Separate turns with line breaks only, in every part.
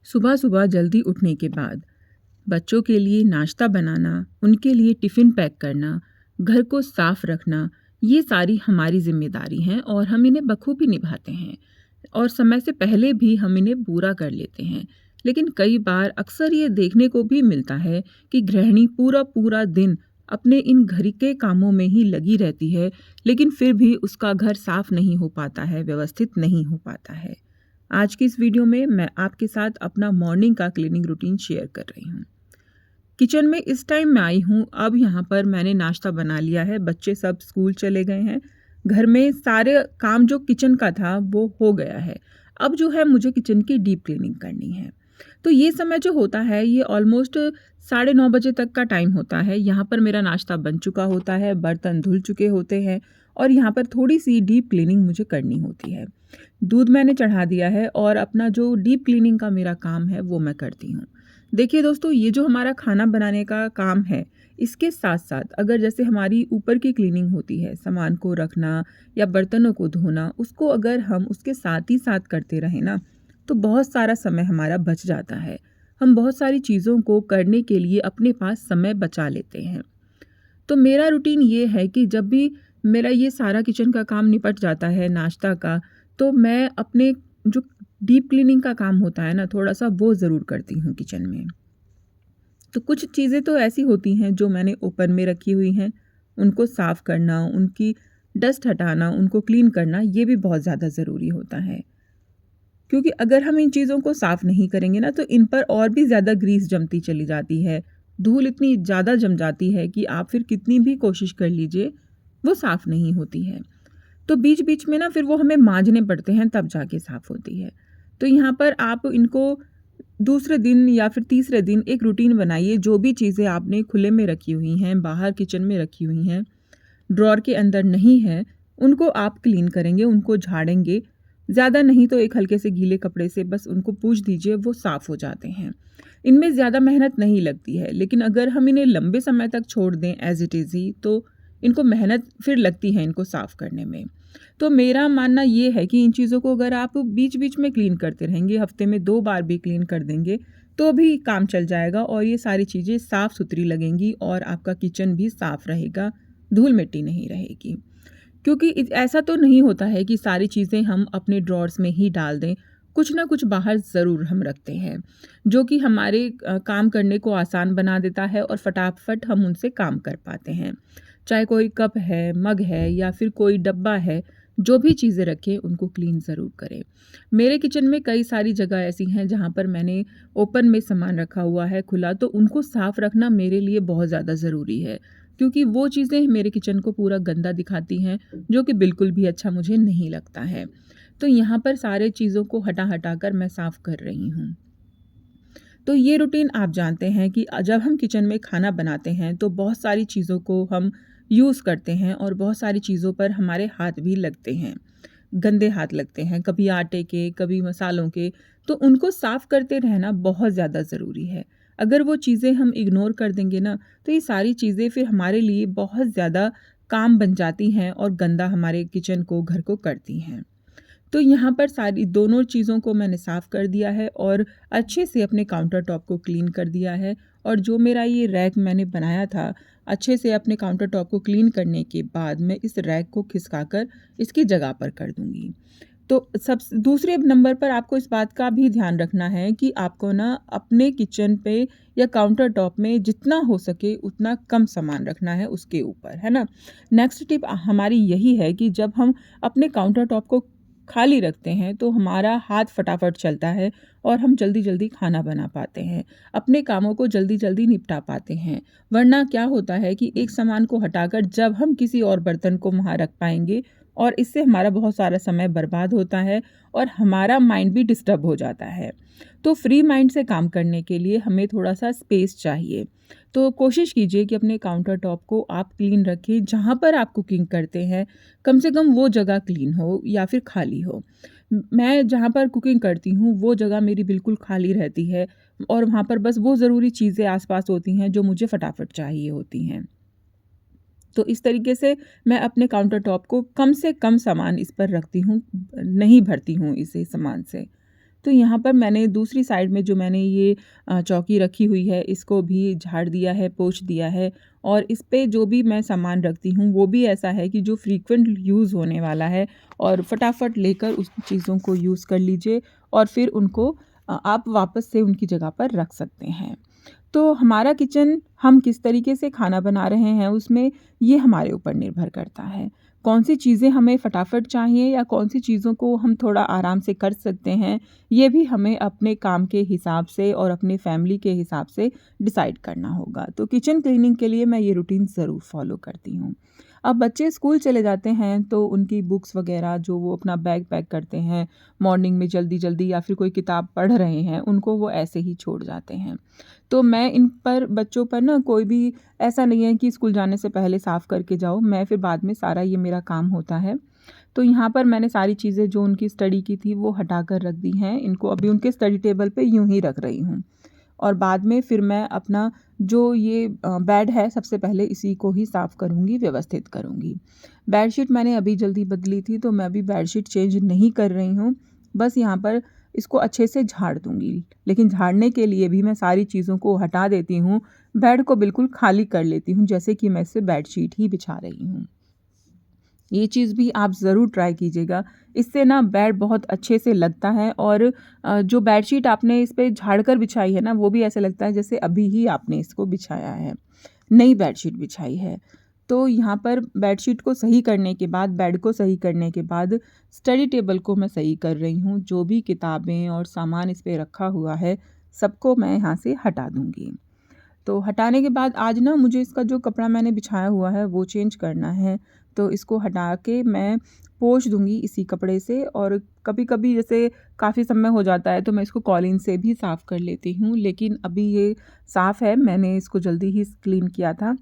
सुबह सुबह जल्दी उठने के बाद बच्चों के लिए नाश्ता बनाना, उनके लिए टिफ़िन पैक करना, घर को साफ रखना, ये सारी हमारी ज़िम्मेदारी हैं और हम इन्हें बखूबी निभाते हैं और समय से पहले भी हम इन्हें पूरा कर लेते हैं। लेकिन कई बार अक्सर ये देखने को भी मिलता है कि गृहिणी पूरा पूरा दिन अपने इन घर के कामों में ही लगी रहती है, लेकिन फिर भी उसका घर साफ नहीं हो पाता है, व्यवस्थित नहीं हो पाता है। आज की इस वीडियो में मैं आपके साथ अपना मॉर्निंग का क्लीनिंग रूटीन शेयर कर रही हूँ। किचन में इस टाइम मैं आई हूँ, अब यहाँ पर मैंने नाश्ता बना लिया है, बच्चे सब स्कूल चले गए हैं। घर में सारे काम जो किचन का था वो हो गया है। अब जो है मुझे किचन की डीप क्लीनिंग करनी है। तो ये समय जो होता है ये ऑलमोस्ट 9:30 बजे तक का टाइम होता है। यहाँ पर मेरा नाश्ता बन चुका होता है, बर्तन धुल चुके होते हैं और यहाँ पर थोड़ी-सी डीप क्लीनिंग मुझे करनी होती है। दूध मैंने चढ़ा दिया है और अपना जो डीप क्लीनिंग का मेरा काम है वो मैं करती हूँ। देखिए दोस्तों, ये जो हमारा खाना बनाने का काम है, इसके साथ-साथ अगर जैसे हमारी ऊपर की क्लीनिंग होती है, सामान को रखना या बर्तनों को धोना, उसको अगर हम उसके साथ ही साथ करते रहें ना, तो बहुत सारा समय हमारा बच जाता है। हम बहुत सारी चीज़ों को करने के लिए अपने पास समय बचा लेते हैं। तो मेरा रूटीन ये है कि जब भी मेरा ये सारा किचन का काम निपट जाता है, नाश्ता का, तो मैं अपने जो डीप क्लीनिंग का काम होता है ना, थोड़ा-सा वो ज़रूर करती हूँ किचन में। तो कुछ चीज़ें तो ऐसी होती हैं जो मैंने ओपन में रखी हुई हैं, उनको साफ़ करना, उनकी डस्ट हटाना, उनको क्लीन करना, ये भी बहुत ज़्यादा ज़रूरी होता है। क्योंकि अगर हम इन चीज़ों को साफ़ नहीं करेंगे ना, तो इन पर और भी ज़्यादा ग्रीस जमती चली जाती है। धूल इतनी ज़्यादा जम जाती है कि आप फिर कितनी भी कोशिश कर लीजिए, वो साफ़ नहीं होती है। तो बीच-बीच में ना फिर वो हमें माँजने पड़ते हैं, तब जाके साफ़ होती है। तो यहाँ पर आप इनको दूसरे दिन या फिर तीसरे दिन एक रूटीन बनाइए, जो भी चीज़ें आपने खुले में रखी हुई हैं, बाहर किचन में रखी हुई हैं, ड्रॉअर के अंदर नहीं है, उनको आप क्लीन करेंगे, उनको झाड़ेंगे। ज़्यादा नहीं तो एक हल्के से गीले कपड़े से बस उनको पूछ दीजिए, वो साफ़ हो जाते हैं। इनमें ज़्यादा मेहनत नहीं लगती है, लेकिन अगर हम इन्हें लंबे समय तक छोड़ दें एज़ इट इज़ ही, तो इनको मेहनत फिर लगती है इनको साफ़ करने में। तो मेरा मानना ये है कि इन चीज़ों को अगर आप बीच-बीच में क्लीन करते रहेंगे, हफ़्ते में 2 बार भी क्लीन कर देंगे, तो भी काम चल जाएगा और ये सारी चीज़ें साफ़-सुथरी लगेंगी और आपका किचन भी साफ़ रहेगा, धूल-मिट्टी नहीं रहेगी। क्योंकि ऐसा तो नहीं होता है कि सारी चीज़ें हम अपने ड्रॉर्स में ही डाल दें, कुछ ना कुछ बाहर ज़रूर हम रखते हैं, जो कि हमारे काम करने को आसान बना देता है और फटाफट हम उनसे काम कर पाते हैं। चाहे कोई कप है, मग है या फिर कोई डब्बा है, जो भी चीज़ें रखें उनको क्लीन ज़रूर करें। मेरे किचन में कई सारी जगह ऐसी हैं जहाँ पर मैंने ओपन में सामान रखा हुआ है खुला, तो उनको साफ़ रखना मेरे लिए बहुत ज़्यादा ज़रूरी है। क्योंकि वो चीज़ें मेरे किचन को पूरा गंदा दिखाती हैं, जो कि बिल्कुल भी अच्छा मुझे नहीं लगता है। तो यहाँ पर सारे चीज़ों को हटा-हटा कर मैं साफ़ कर रही हूँ। तो ये रूटीन आप जानते हैं कि जब हम किचन में खाना बनाते हैं तो बहुत सारी चीज़ों को हम यूज़ करते हैं और बहुत सारी चीज़ों पर हमारे हाथ भी लगते हैं। गंदे हाथ लगते हैं, कभी आटे के, कभी मसालों के, तो उनको साफ़ करते रहना बहुत ज़्यादा ज़रूरी है। अगर वो चीज़ें हम इग्नोर कर देंगे ना, तो ये सारी चीज़ें फिर हमारे लिए बहुत ज़्यादा काम बन जाती हैं और गंदा हमारे किचन को, घर को करती हैं। तो यहाँ पर सारी दोनों चीज़ों को मैंने साफ़ कर दिया है और अच्छे से अपने काउंटर टॉप को क्लीन कर दिया है और जो मेरा ये रैक मैंने बनाया था, अच्छे से अपने काउंटर टॉप को क्लीन करने के बाद मैं इस रैक को खिसकाकर इसकी जगह पर कर दूँगी। तो दूसरे नंबर पर आपको इस बात का भी ध्यान रखना है कि आपको ना अपने किचन पे या काउंटर टॉप में जितना हो सके उतना कम सामान रखना है उसके ऊपर, है ना? नेक्स्ट टिप हमारी यही है कि जब हम अपने काउंटर टॉप को खाली रखते हैं तो हमारा हाथ फटाफट चलता है और हम जल्दी-जल्दी खाना बना पाते हैं। अपने कामों को जल्दी-जल्दी निपटा पाते हैं। वरना क्या होता है कि एक सामान को हटाकर जब हम किसी और बर्तन को वहाँ रख पाएँगे और इससे हमारा बहुत सारा समय बर्बाद होता है और हमारा माइंड भी डिस्टर्ब हो जाता है। तो फ्री माइंड से काम करने के लिए हमें थोड़ा-सा स्पेस चाहिए। तो कोशिश कीजिए कि अपने काउंटर टॉप को आप क्लीन रखें, जहाँ पर आप कुकिंग करते हैं, कम से कम वो जगह क्लीन हो या फिर खाली हो। मैं जहाँ पर कुकिंग करती हूँ, वो जगह मेरी बिल्कुल खाली रहती है और वहाँ पर बस वो ज़रूरी चीज़ें आस-पास होती हैं, जो मुझे फटाफट चाहिए होती हैं। तो इस तरीके से मैं अपने काउंटर टॉप को कम से कम सामान इस पर रखती हूँ, नहीं भरती हूँ इसे सामान से। तो यहाँ पर मैंने दूसरी साइड में जो मैंने ये चौकी रखी हुई है, इसको भी झाड़ दिया है, पोंछ दिया है और इस पे जो भी मैं सामान रखती हूँ, वो भी ऐसा है कि जो फ्रीक्वेंट यूज़ होने वाला है और फटाफट लेकर उस चीज़ों को यूज़ कर लीजिए और फिर उनको आप वापस से उनकी जगह पर रख सकते हैं। तो हमारा किचन हम किस तरीके से खाना बना रहे हैं उसमें ये हमारे ऊपर निर्भर करता है। कौन-सी चीज़ें हमें फटाफट चाहिए या कौन-सी चीज़ों को हम थोड़ा आराम से कर सकते हैं, ये भी हमें अपने काम के हिसाब से और अपनी फैमिली के हिसाब से डिसाइड करना होगा। तो किचन क्लीनिंग के लिए मैं ये रूटीन ज़रूर फ़ॉलो करती हूँ। अब बच्चे स्कूल चले जाते हैं तो उनकी बुक्स वग़ैरह जो वो अपना बैग पैक करते हैं, मॉर्निंग में जल्दी-जल्दी या फिर कोई किताब पढ़ रहे हैं, उनको वो ऐसे ही छोड़ जाते हैं। तो मैं इन पर बच्चों पर ना कोई भी ऐसा नहीं है कि स्कूल जाने से पहले साफ़ करके जाओ, मैं फिर बाद में सारा ये मेरा काम होता है। तो यहाँ पर मैंने सारी चीज़ें जो उनकी स्टडी की थी वो हटा कर रख दी हैं, इनको अभी उनके स्टडी टेबल पे यूँ ही रख रही हूँ। और बाद में फिर मैं अपना जो ये बेड है सबसे पहले इसी को ही साफ़ करूँगी, व्यवस्थित करूँगी। बेडशीट मैंने अभी जल्दी बदली थी तो मैं अभी बेडशीट चेंज नहीं कर रही हूँ, बस यहाँ पर इसको अच्छे से झाड़ दूँगी। लेकिन झाड़ने के लिए भी मैं सारी चीज़ों को हटा देती हूँ, बेड को बिल्कुल खाली कर लेती हूँ जैसे कि मैं इस पे बेडशीट ही बिछा रही हूँ। ये चीज़ भी आप ज़रूर ट्राई कीजिएगा। इससे ना बेड बहुत अच्छे से लगता है और जो बेडशीट आपने इस पे झाड़ कर बिछाई है ना, वो भी ऐसा लगता है जैसे अभी ही आपने इसको बिछाया है, नई बेडशीट बिछाई है। तो यहाँ पर बेडशीट को सही करने के बाद, बेड को सही करने के बाद स्टडी टेबल को मैं सही कर रही हूँ। जो भी किताबें और सामान इस पे रखा हुआ है, सबको मैं यहाँ से हटा दूँगी। तो हटाने के बाद आज ना मुझे इसका जो कपड़ा मैंने बिछाया हुआ है वो चेंज करना है। तो इसको हटा के मैं पोंछ दूँगी इसी कपड़े से और कभी-कभी जैसे काफ़ी समय हो जाता है तो मैं इसको कॉलीन से भी साफ़ कर लेती हूँ। लेकिन अभी ये साफ़ है, मैंने इसको जल्दी ही क्लीन किया था।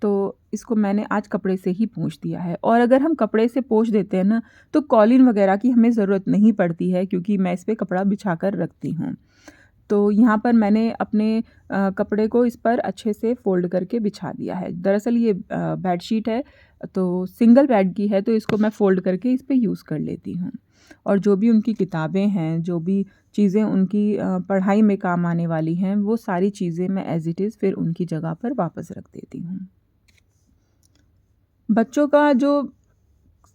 तो इसको मैंने आज कपड़े से ही पोंछ दिया है और अगर हम कपड़े से पोंछ देते हैं ना तो कॉलीन वग़ैरह की हमें ज़रूरत नहीं पड़ती है क्योंकि मैं इस पे कपड़ा बिछा कर रखती हूँ। तो यहाँ पर मैंने अपने कपड़े को इस पर अच्छे से फ़ोल्ड करके बिछा दिया है। दरअसल ये बेडशीट है तो सिंगल बेड की है तो इसको मैं फ़ोल्ड करके इस पे यूज़ कर लेती हूँ। और जो भी उनकी किताबें हैं, जो भी चीज़ें उनकी पढ़ाई में काम आने वाली हैं, वो सारी चीज़ें मैं एज़ इट इज़ फिर उनकी जगह पर वापस रख देती हूँ। बच्चों का जो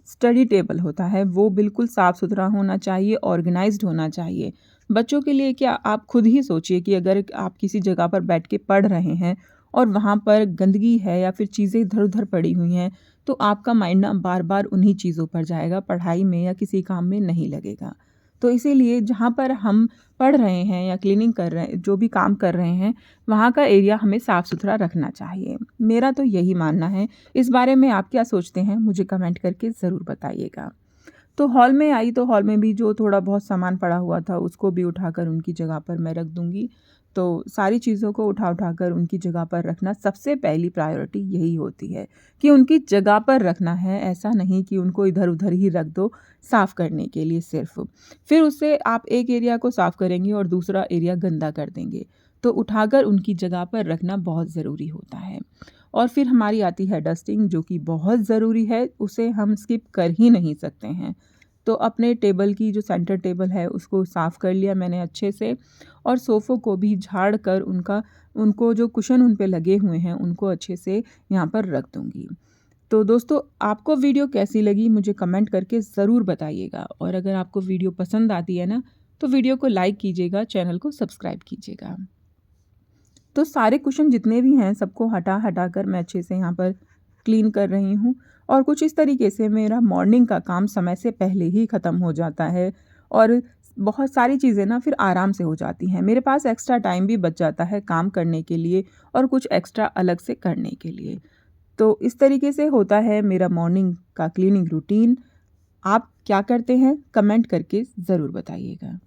स्टडी टेबल होता है वो बिल्कुल साफ़ सुथरा होना चाहिए, ऑर्गेनाइज्ड होना चाहिए। बच्चों के लिए क्या आप खुद ही सोचिए कि अगर आप किसी जगह पर बैठ के पढ़ रहे हैं और वहाँ पर गंदगी है या फिर चीज़ें इधर-उधर पड़ी हुई हैं, तो आपका माइंड ना बार-बार उन्हीं चीज़ों पर जाएगा, पढ़ाई में या किसी काम में नहीं लगेगा। तो इसीलिए जहाँ पर हम पढ़ रहे हैं या क्लीनिंग कर रहे हैं, जो भी काम कर रहे हैं, वहाँ का एरिया हमें साफ़-सुथरा रखना चाहिए। मेरा तो यही मानना है। इस बारे में आप क्या सोचते हैं? मुझे कमेंट करके ज़रूर बताइएगा। तो हॉल में आई तो हॉल में भी जो थोड़ा बहुत सामान पड़ा हुआ था उसको भी उठाकर उनकी जगह पर मैं रख दूँगी। तो सारी चीज़ों को उठा कर उनकी जगह पर रखना सबसे पहली प्रायोरिटी यही होती है कि उनकी जगह पर रखना है, ऐसा नहीं कि उनको इधर-उधर ही रख दो साफ़ करने के लिए सिर्फ़। फिर उससे आप एक एरिया को साफ़ करेंगे और दूसरा एरिया गंदा कर देंगे। तो उठाकर उनकी जगह पर रखना बहुत ज़रूरी होता है। और फिर हमारी आती है डस्टिंग जो कि बहुत ज़रूरी है, उसे हम स्किप कर ही नहीं सकते हैं। तो अपने टेबल की जो सेंटर टेबल है उसको साफ़ कर लिया मैंने अच्छे से और सोफ़ों को भी झाड़ कर उनको जो कुशन उन पे लगे हुए हैं उनको अच्छे से यहाँ पर रख दूँगी। तो दोस्तों आपको वीडियो कैसी लगी मुझे कमेंट करके ज़रूर बताइएगा और अगर आपको वीडियो पसंद आती है ना तो वीडियो को लाइक कीजिएगा, चैनल को सब्सक्राइब कीजिएगा। तो सारे कुशन जितने भी हैं सबको हटा कर मैं अच्छे से यहाँ पर क्लीन कर रही हूँ और कुछ इस तरीके से मेरा मॉर्निंग का काम समय से पहले ही ख़त्म हो जाता है और बहुत सारी चीज़ें ना फिर आराम से हो जाती हैं। मेरे पास एक्स्ट्रा टाइम भी बच जाता है काम करने के लिए और कुछ एक्स्ट्रा अलग से करने के लिए। तो इस तरीके से होता है मेरा मॉर्निंग का क्लीनिंग रूटीन। आप क्या करते हैं? कमेंट करके ज़रूर बताइएगा।